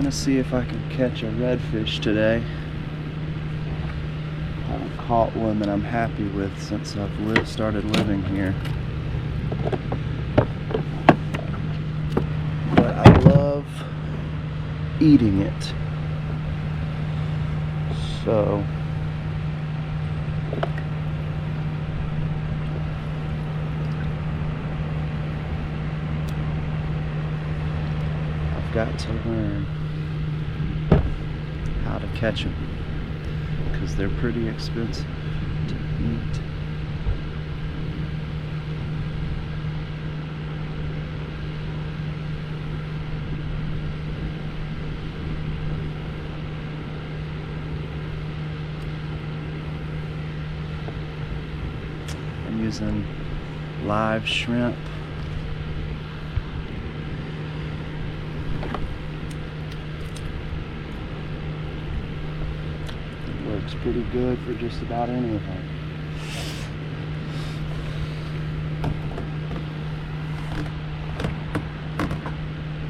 gonna see if I can catch a redfish today. I haven't caught one that I'm happy with since I've started living here. But I love eating it. So I've got to learn how to catch them because they're pretty expensive to eat. I'm using live shrimp. Works pretty good for just about anything.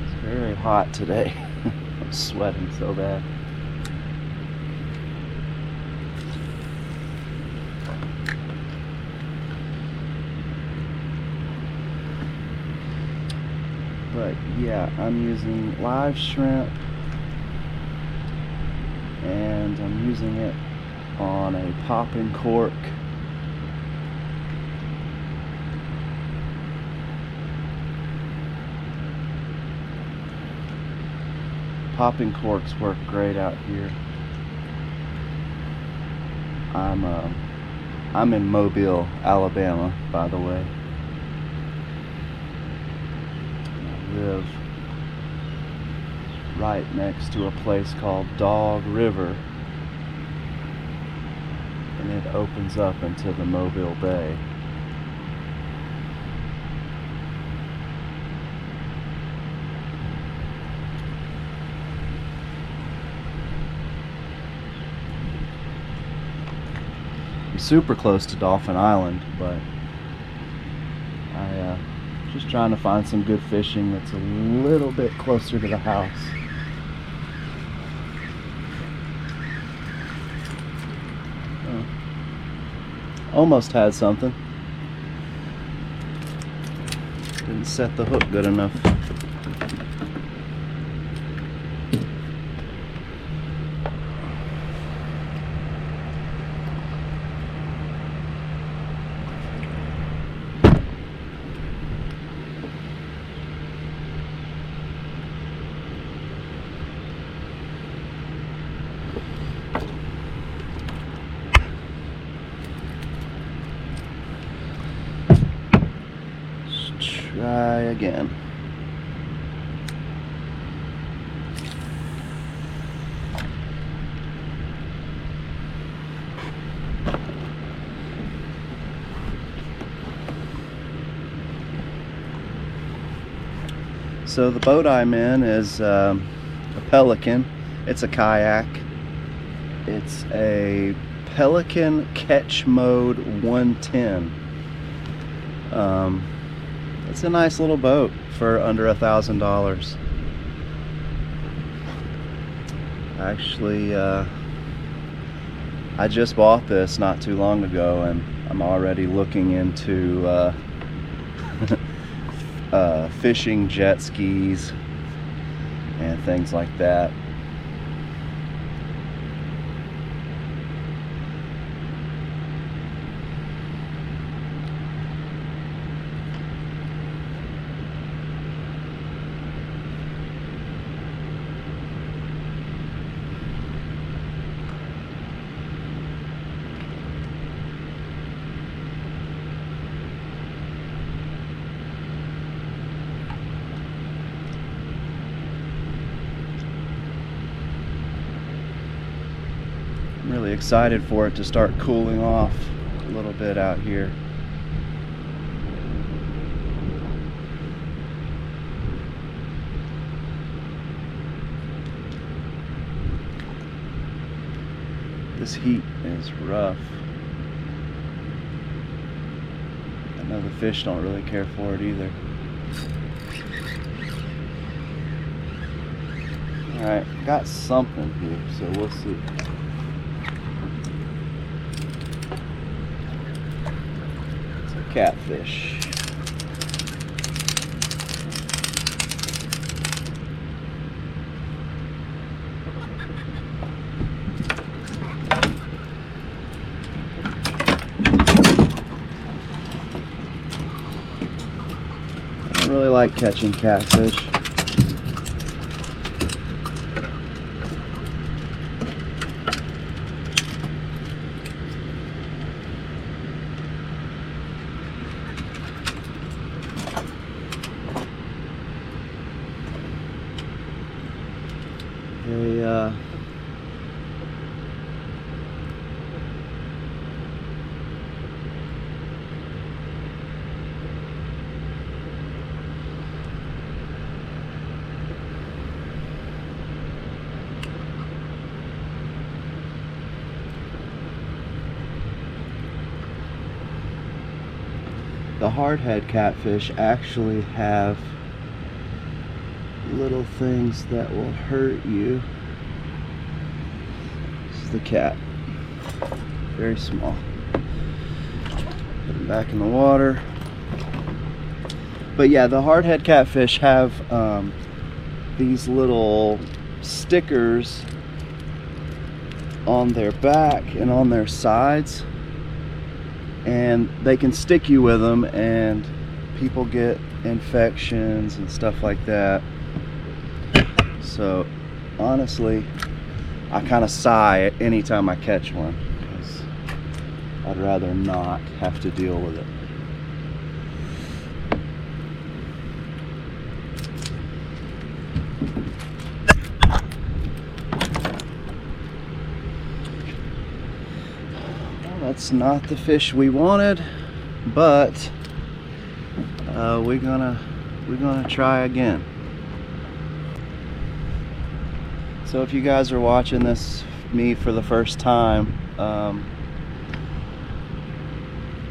It's very hot today. I'm sweating so bad. But yeah, I'm using live shrimp. And I'm using it on a popping cork. Popping corks work great out here. I'm in Mobile, Alabama, by the way. I live right next to a place called Dog River, and it opens up into the Mobile Bay. I'm super close to Dauphin Island, but just trying to find some good fishing that's a little bit closer to the house. Almost had something. Didn't set the hook good enough. Try again. So the boat I'm in is a Pelican. It's a kayak. It's a Pelican Catch Mode 110. It's a nice little boat for under $1,000. Actually, I just bought this not too long ago, and I'm already looking into fishing jet skis and things like that. I'm really excited for it to start cooling off a little bit out here. This heat is rough. I know the fish don't really care for it either. Alright, got something here, so we'll see. It's a catfish. I really like catching catfish. The hardhead catfish actually have little things that will hurt you. This is the cat. Very small. Put him back in the water. But yeah, the hardhead catfish have these little stickers on their back and on their sides, and they can stick you with them, and people get infections and stuff like that. So honestly, I kind of sigh anytime I catch one, because I'd rather not have to deal with it. That's not the fish we wanted, but we're gonna try again. So if you guys are watching this me for the first time,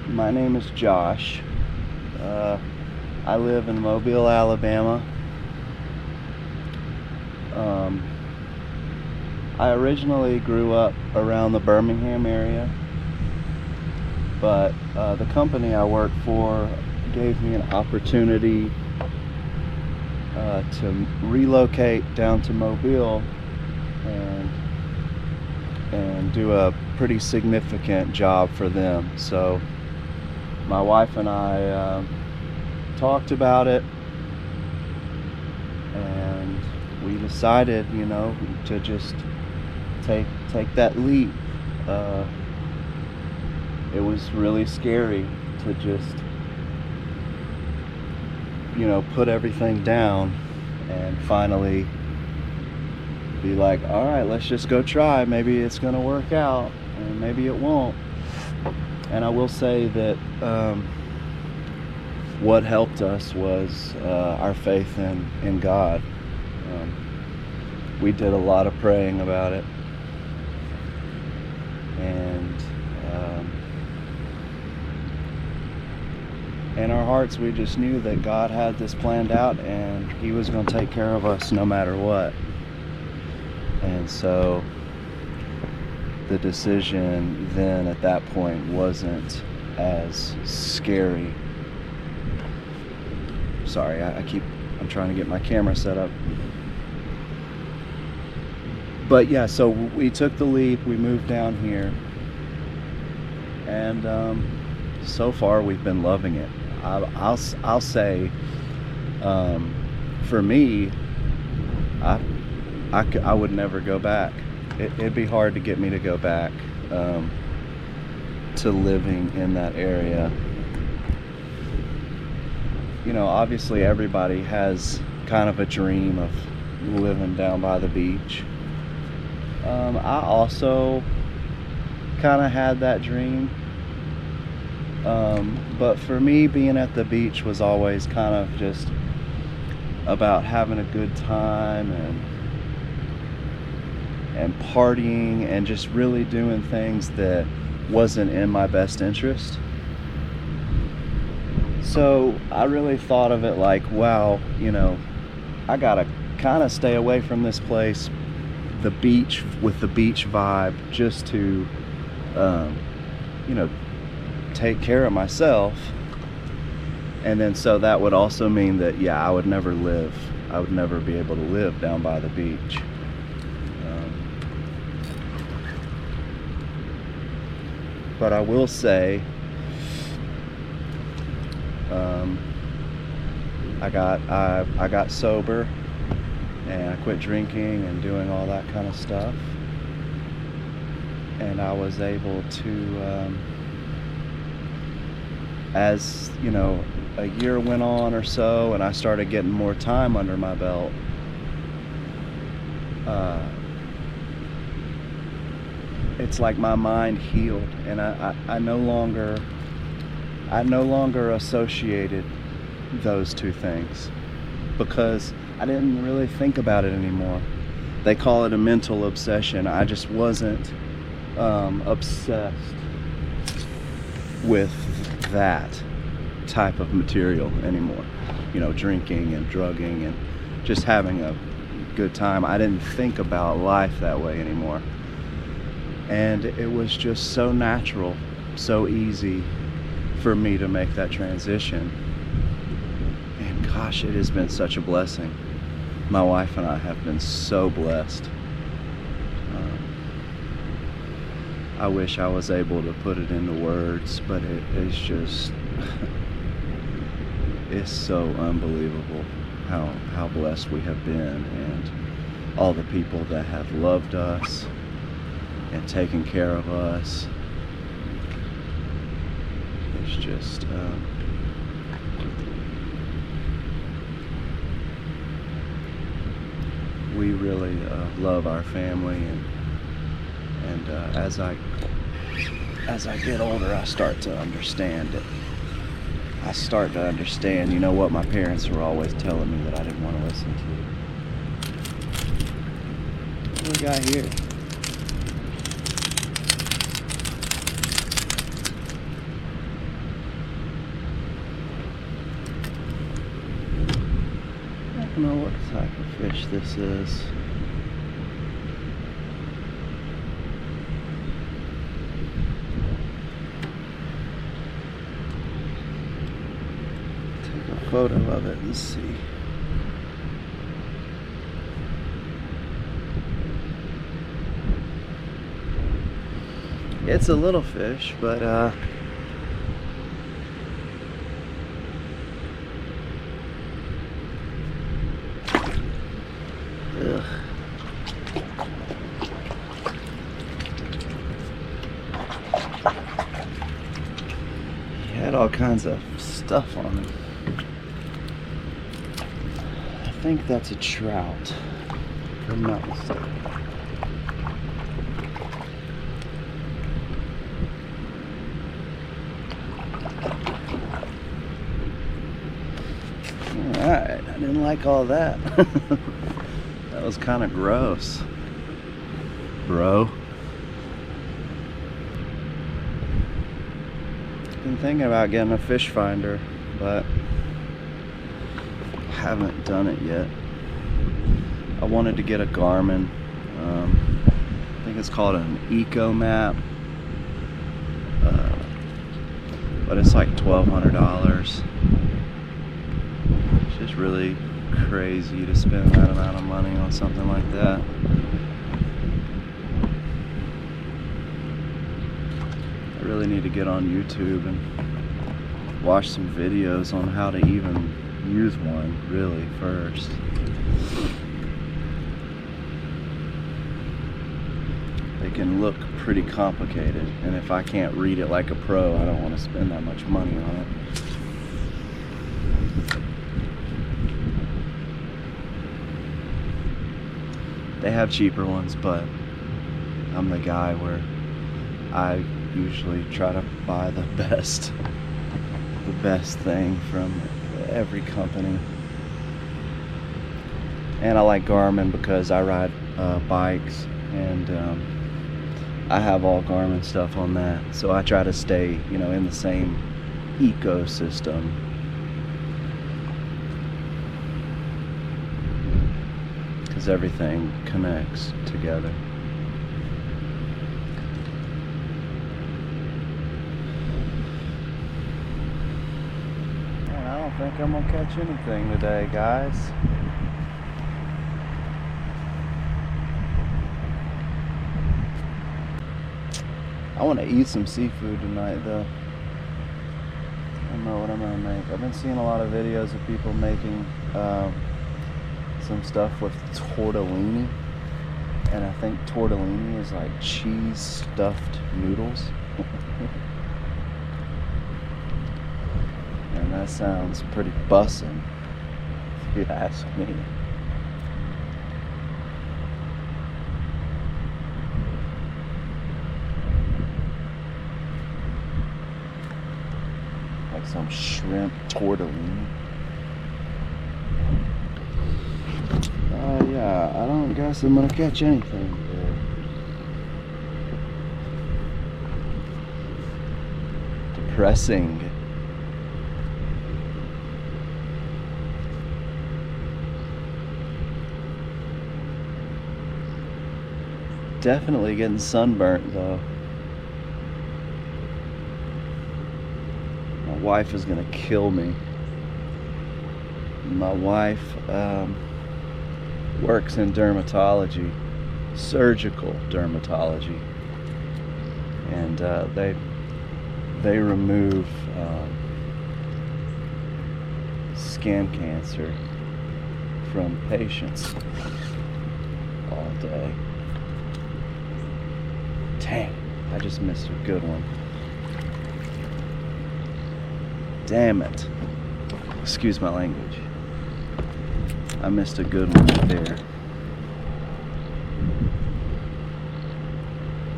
my name is Josh. I live in Mobile, Alabama. I originally grew up around the Birmingham area, but the company I work for gave me an opportunity to relocate down to Mobile and do a pretty significant job for them. So my wife and I talked about it, and we decided, you know, to just take that leap. It was really scary to just, you know, put everything down and finally be like, all right, let's just go try. Maybe it's gonna work out, and maybe it won't. And I will say that what helped us was our faith in God. We did a lot of praying about it, and in our hearts we just knew that God had this planned out, and He was going to take care of us no matter what. And so the decision then at that point wasn't as scary. Sorry, I'm trying to get my camera set up. But yeah, so we took the leap, we moved down here, and so far we've been loving it. I'll say, for me, I would never go back. It'd be hard to get me to go back to living in that area. You know, obviously everybody has kind of a dream of living down by the beach. I also kind of had that dream. But for me, being at the beach was always kind of just about having a good time and partying and just really doing things that wasn't in my best interest. So I really thought of it like, wow, you know, I got a kind of stay away from this place, the beach, with the beach vibe, just to, you know, take care of myself. And then so that would also mean that, yeah, I would never be able to live down by the beach. But I will say, I got sober, and I quit drinking and doing all that kind of stuff, and I was able to, as you know, a year went on or so, and I started getting more time under my belt, it's like my mind healed, and I no longer associated those two things, because I didn't really think about it anymore. They call it a mental obsession. I just wasn't obsessed with that type of material anymore. You know, drinking and drugging and just having a good time. I didn't think about life that way anymore. And it was just so natural, so easy for me to make that transition. And gosh, it has been such a blessing. My wife and I have been so blessed. I wish I was able to put it into words, but it is just, it's so unbelievable how blessed we have been, and all the people that have loved us and taken care of us. It's just, we really love our family, and as I get older, I start to understand it. I start to understand, you know, what my parents were always telling me that I didn't want to listen to. What do we got here? I don't know what type of fish this is. Photo of it and see. It's a little fish, but ugh. He had all kinds of stuff on him. I think that's a trout, if I'm not mistaken. Alright, I didn't like all that. That was kind of gross, bro. Been thinking about getting a fish finder, but haven't done it yet. I wanted to get a Garmin. I think it's called an Eco Map, but it's like $1,200. It's just really crazy to spend that amount of money on something like that. I really need to get on YouTube and watch some videos on how to even use one, really, first. They can look pretty complicated, and if I can't read it like a pro, I don't want to spend that much money on it. They have cheaper ones, but I'm the guy where I usually try to buy the best thing from every company. And I like Garmin because I ride bikes, and I have all Garmin stuff on that, so I try to stay, you know, in the same ecosystem. because everything connects together. Man, I don't think I'm gonna catch anything today, guys. I want to eat some seafood tonight, though. I don't know what I'm gonna make. I've been seeing a lot of videos of people making some stuff with tortellini, and I think tortellini is like cheese stuffed noodles. And that sounds pretty bussin', if you ask me. Like some shrimp tortellini. Yeah, I don't guess I'm gonna catch anything today. Depressing. Definitely getting sunburnt though. My wife is gonna kill me. My wife works in dermatology, surgical dermatology, and they remove skin cancer from patients all day. Dang, I just missed a good one. Damn it. Excuse my language. I missed a good one right there.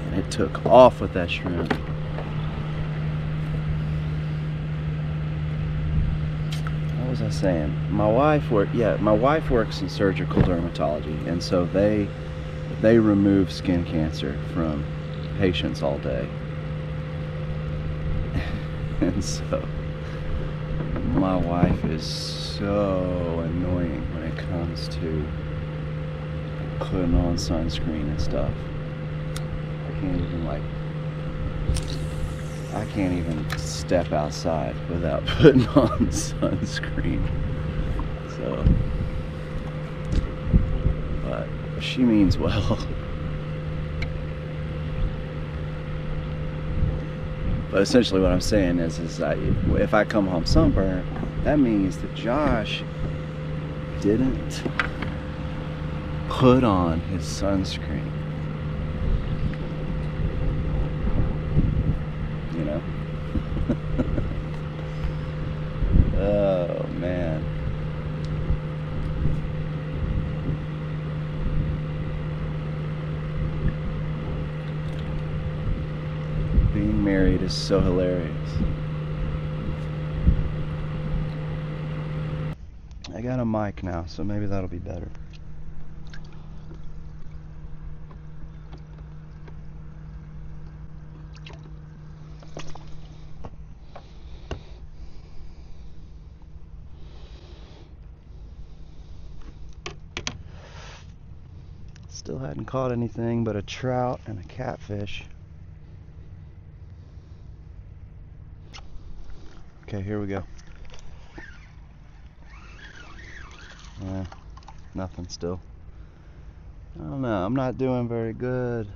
And it took off with that shrimp. What was I saying? My wife works in surgical dermatology, and so they remove skin cancer from patients all day. And so my wife is so annoying when it comes to putting on sunscreen and stuff. I can't even step outside without putting on sunscreen. So, but she means well. But essentially what I'm saying is if I come home sunburnt, that means that Josh didn't put on his sunscreen. You know? Oh, man. Being married is so hilarious. I got a mic now, so maybe that'll be better. Still hadn't caught anything but a trout and a catfish. Okay, here we go. Yeah, nothing still. I don't know, I'm not doing very good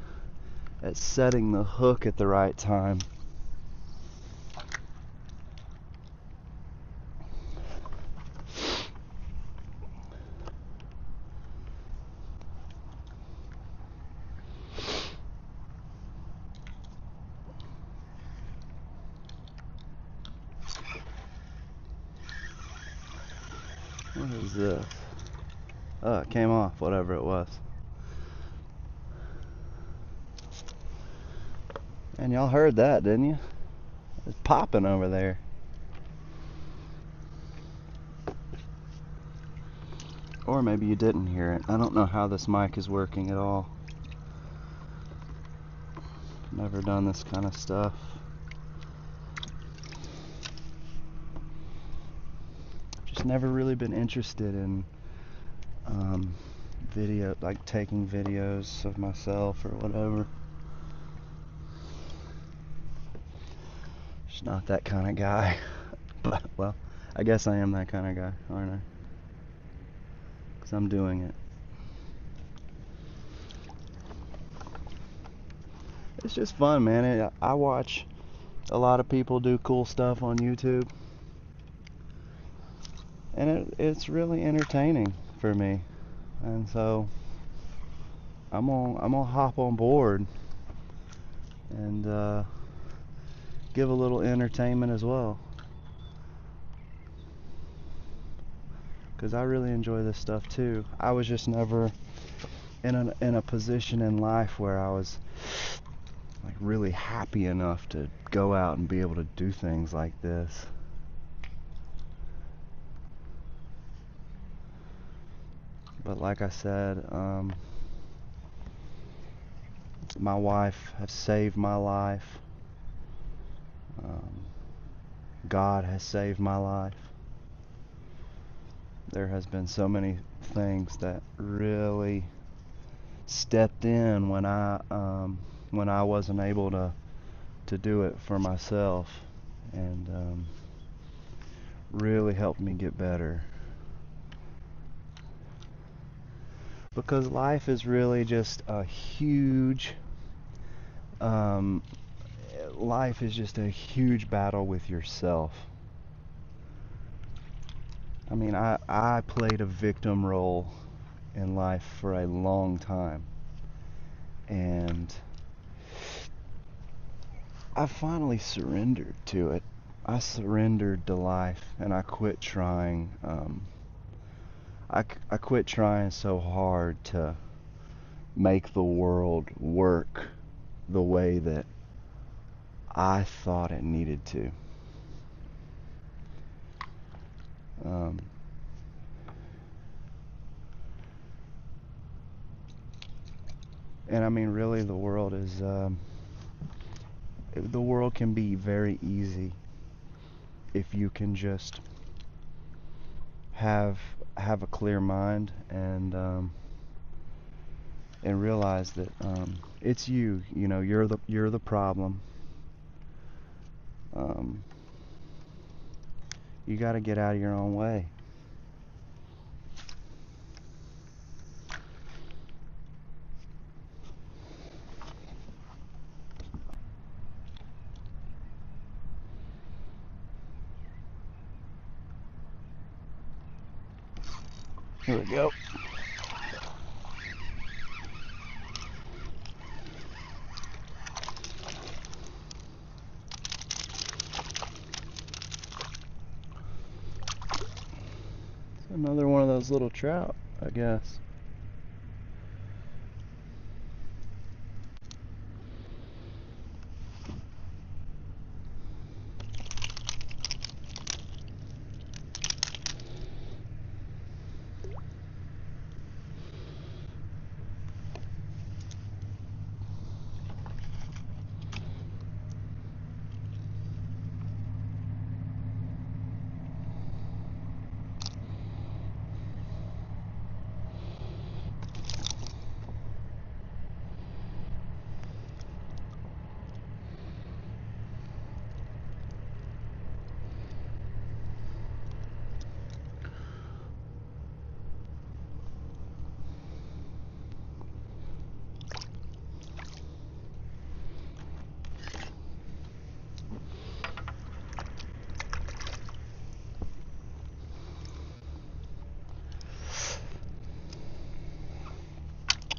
at setting the hook at the right time. What is this? Oh, it came off, whatever it was. And y'all heard that, didn't you? It's popping over there. Or maybe you didn't hear it. I don't know how this mic is working at all. Never done this kind of stuff. Just never really been interested in video, like taking videos of myself or whatever. Just not that kind of guy. But, well, I guess I am that kind of guy, aren't I? Because I'm doing it. It's just fun, man. I watch a lot of people do cool stuff on YouTube, and it's really entertaining for me. And so I'm gonna hop on board and give a little entertainment as well, because I really enjoy this stuff too. I was just never in a position in life where I was like really happy enough to go out and be able to do things like this. But like I said, my wife has saved my life. God has saved my life. There has been so many things that really stepped in when I wasn't able to do it for myself, and really helped me get better. Because life is really just a huge life is just a huge battle with yourself. I mean, I played a victim role in life for a long time, and I finally surrendered to it. I surrendered to life, and I quit trying. I quit trying so hard to make the world work the way that I thought it needed to. And I mean, really, the world can be very easy if you can just have a clear mind and realize that it's you. You know, you're the problem. You got to get out of your own way. Here we go. Another one of those little trout, I guess.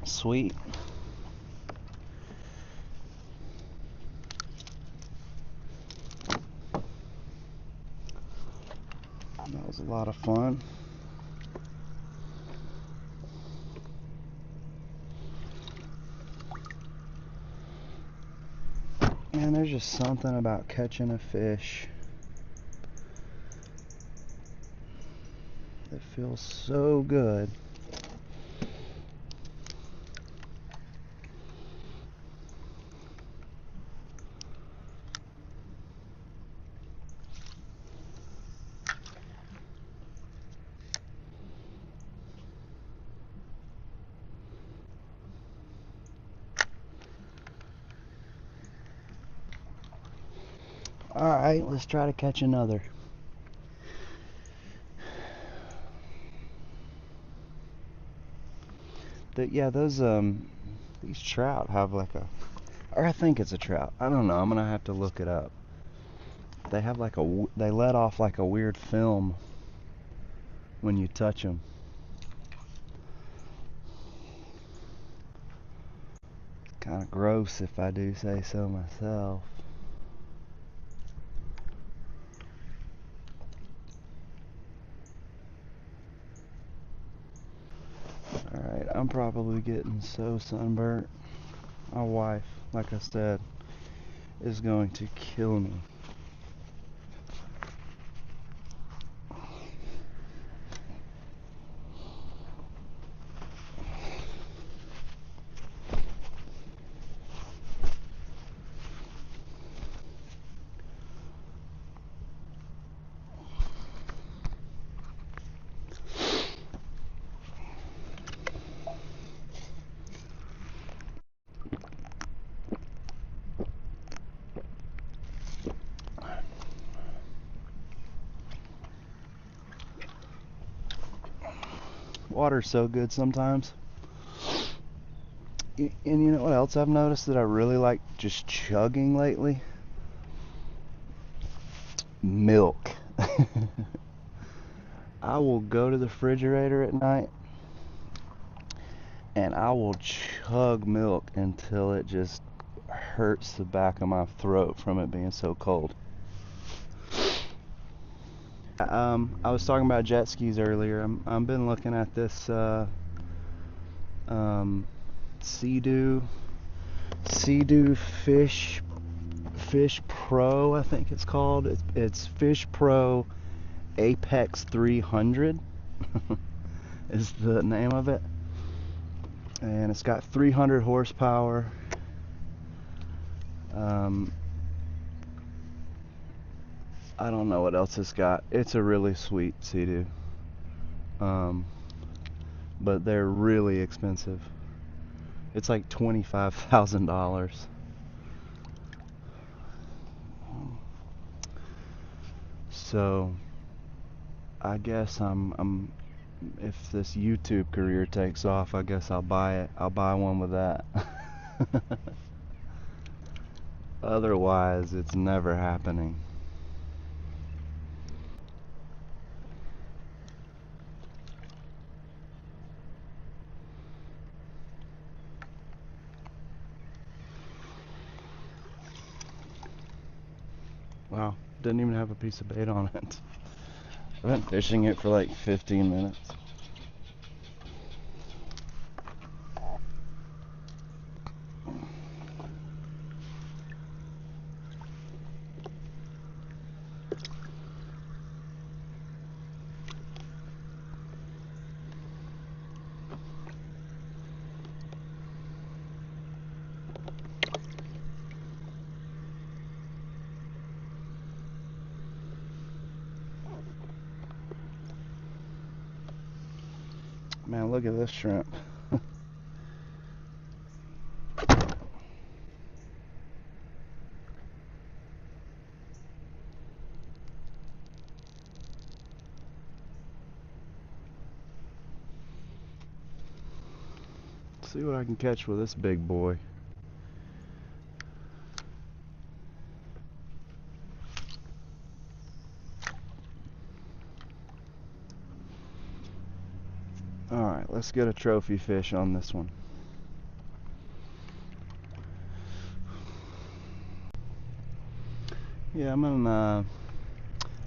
Sweet. That was a lot of fun. Man, there's just something about catching a fish that feels so good. Alright, let's try to catch another. Yeah, these trout have like a, or I think it's a trout. I don't know. I'm gonna have to look it up. They have like they let off like a weird film when you touch them. Kind of gross if I do say so myself. Alright, I'm probably getting so sunburnt. My wife, like I said, is going to kill me. Water's so good sometimes. And you know what else I've noticed that I really like just chugging lately? Milk. I will go to the refrigerator at night and I will chug milk until it just hurts the back of my throat from it being so cold. I was talking about jet skis earlier. I've been looking at this Sea-Doo Fish Pro, I think it's called. It's Fish Pro Apex 300 is the name of it, and it's got 300 horsepower. I don't know what else it's got. It's a really sweet Sea-Doo, but they're really expensive. It's like $25,000. So I guess I'm if this YouTube career takes off, I guess I'll buy it. I'll buy one with that. Otherwise, it's never happening. Wow, didn't even have a piece of bait on it. I've been fishing it for like 15 minutes. Man, look at this shrimp. Let's see what I can catch with this big boy. Alright, let's get a trophy fish on this one. Yeah, I'm gonna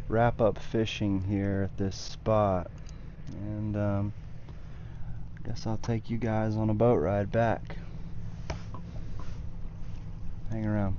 wrap up fishing here at this spot, and I guess I'll take you guys on a boat ride back. Hang around.